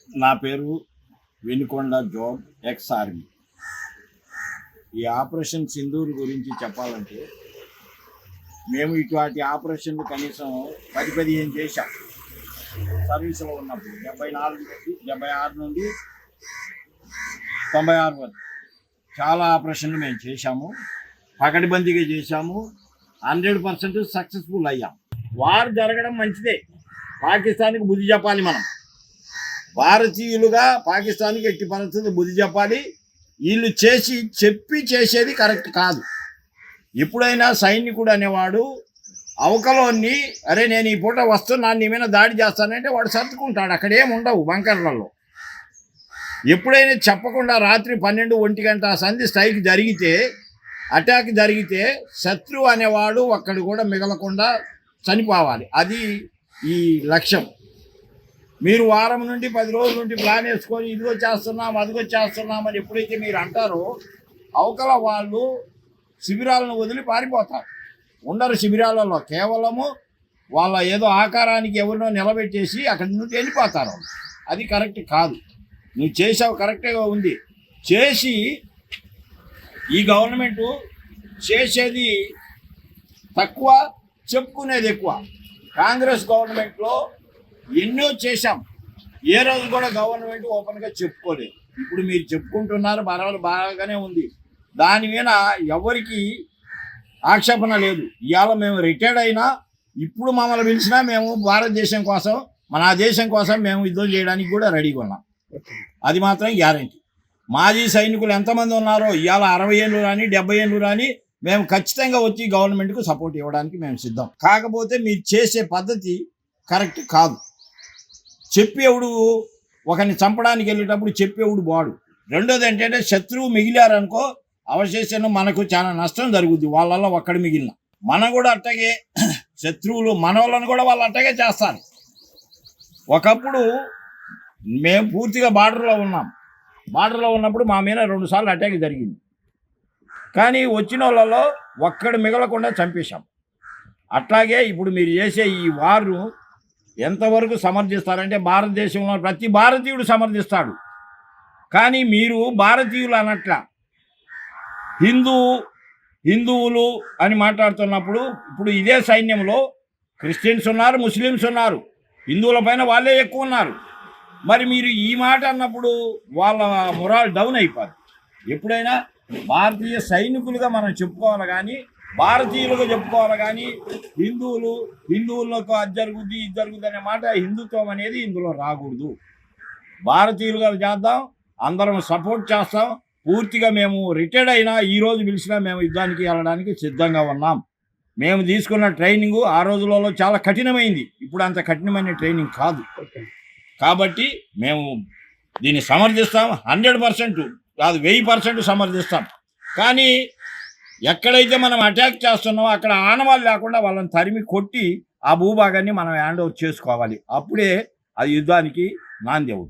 నా పేరు Vinukonda Job, ex army. ఈ ఆపరేషన్ సింధూర్ గురించి చెప్పాలంటే మేము ఇటువంటి ఆపరేషన్లు కనీసం 10-15 చేశాం సర్వీసులో ఉన్నప్పుడు. 76 నుండి 96 వరకు చాలా ఆపరేషన్లు మేము చేశాము, పకడ్బందీగా చేశాము. 100% సక్సెస్ఫుల్ అయ్యాం. వారు జరగడం మంచిదే, పాకిస్తాన్కి బుద్ధి చెప్పాలి. మనం భారతీయులుగా పాకిస్తాన్కి ఎట్టి పరిస్థితులు బుద్ధి చెప్పాలి. వీళ్ళు చేసేది కరెక్ట్ కాదు. ఎప్పుడైనా సైనికుడు అనేవాడు అవకలోని అరే నేను ఈ పూట వస్తున్నాను నీ మీద దాడి చేస్తానంటే వాడు సర్దుకుంటాడు. అక్కడేం ఉండవు బంకర్లలో. ఎప్పుడైనా చెప్పకుండా రాత్రి 12-1 గంట సంధి స్ట్రైక్ జరిగితే, అటాక్ జరిగితే శత్రువు అనేవాడు ఒక్కడు కూడా మిగలకుండా చనిపోవాలి. అది ఈ లక్ష్యం. మీరు వారం నుండి 10 రోజుల నుండి ప్లాన్ వేసుకొని ఇదిగో చేస్తున్నాం అదిగో చేస్తున్నామని ఎప్పుడైతే మీరు అంటారో అవకల వాళ్ళు శిబిరాలను వదిలి పారిపోతారు. ఉండరు శిబిరాలలో, కేవలము వాళ్ళ ఏదో ఆకారానికి ఎవరినో నిలబెట్టేసి అక్కడి నుండి వెళ్ళిపోతారు. అది కరెక్ట్ కాదు. నువ్వు చేసావు, కరెక్ట్గా ఉంది. చేసి ఈ గవర్నమెంటు చేసేది తక్కువ, చెప్పుకునేది ఎక్కువ. కాంగ్రెస్ గవర్నమెంట్లో ఎన్నో చేశాం, ఏ రోజు కూడా గవర్నమెంట్ ఓపెన్గా చెప్పుకోలేదు. ఇప్పుడు మీరు చెప్పుకుంటున్నారు, బాగానే ఉంది. దాని మీద ఎవరికి ఆక్షేపణ లేదు. ఇవాళ మేము రిటైర్డ్ అయినా ఇప్పుడు మమ్మల్ని పిలిచినా మేము భారతదేశం కోసం, మన దేశం కోసం మేము యుద్ధం చేయడానికి కూడా రెడీగా ఉన్నాం. అది మాత్రం గ్యారంటీ. మాజీ సైనికులు ఎంతమంది ఉన్నారో ఇవాళ 60 ఏళ్ళు రాని 70 ఏళ్ళు రాని మేము ఖచ్చితంగా వచ్చి గవర్నమెంట్కు సపోర్ట్ ఇవ్వడానికి మేము సిద్ధం. కాకపోతే మీరు చేసే పద్ధతి కరెక్ట్ కాదు. చెప్పేవుడు ఒకరిని చంపడానికి వెళ్ళేటప్పుడు చెప్పేవుడు బాడు. రెండోది ఏంటంటే శత్రువు మిగిలారనుకో అవశేషం మనకు చాలా నష్టం జరుగుద్ది. వాళ్ళల్లో ఒక్కడు మిగిలిన మనం కూడా అట్టగే శత్రువులు మన వాళ్ళని కూడా వాళ్ళు అట్టగే చేస్తారు. ఒకప్పుడు మేము పూర్తిగా బార్డర్లో ఉన్నాం. బార్డర్లో ఉన్నప్పుడు మా మీద 2 సార్లు అటాక్ జరిగింది. కానీ వచ్చిన వాళ్ళలో ఒక్కడు మిగలకుండా చంపేశాం. అట్లాగే ఇప్పుడు మీరు చేసే ఈ వారు ఎంతవరకు సమర్థిస్తారంటే భారతదేశంలో ప్రతి భారతీయుడు సమర్థిస్తాడు. కానీ మీరు భారతీయులు అనట్ల హిందువులు అని మాట్లాడుతున్నప్పుడు ఇప్పుడు ఇదే సైన్యంలో క్రిస్టియన్స్ ఉన్నారు, ముస్లిమ్స్ ఉన్నారు, హిందువుల పైన వాళ్ళే ఎక్కువ ఉన్నారు. మరి మీరు ఈ మాట అన్నప్పుడు వాళ్ళ మొరాల్ డౌన్ అయిపోదు. ఎప్పుడైనా భారతీయ సైనికులుగా మనం చెప్పుకోవాలి, కానీ భారతీయులుగా చెప్పుకోవాలి. కానీ హిందువులకు అది జరుగుద్ది ఇది జరుగుద్ది అనే మాట, హిందుత్వం అనేది ఇందులో రాకూడదు. భారతీయులుగా చేద్దాం, అందరం సపోర్ట్ చేస్తాం. పూర్తిగా మేము రిటైర్డ్ అయినా ఈరోజు పిలిచినా మేము యుద్ధానికి వెళ్ళడానికి సిద్ధంగా ఉన్నాం. మేము తీసుకున్న ట్రైనింగు ఆ రోజులలో చాలా కఠినమైంది, ఇప్పుడు అంత కఠినమైన ట్రైనింగ్ కాదు. కాబట్టి మేము దీన్ని సమర్థిస్తాం. 100% కాదు 1000% సమర్థిస్తాం. కానీ ఎక్కడైతే మనం అటాక్ చేస్తున్నామో అక్కడ ఆనవాళ్ళు లేకుండా వాళ్ళని తరిమి కొట్టి ఆ భూభాగాన్ని మనం హ్యాండ్ ఓవర్ చేసుకోవాలి. అప్పుడే అది యుద్ధానికి నాంది అవుతుంది.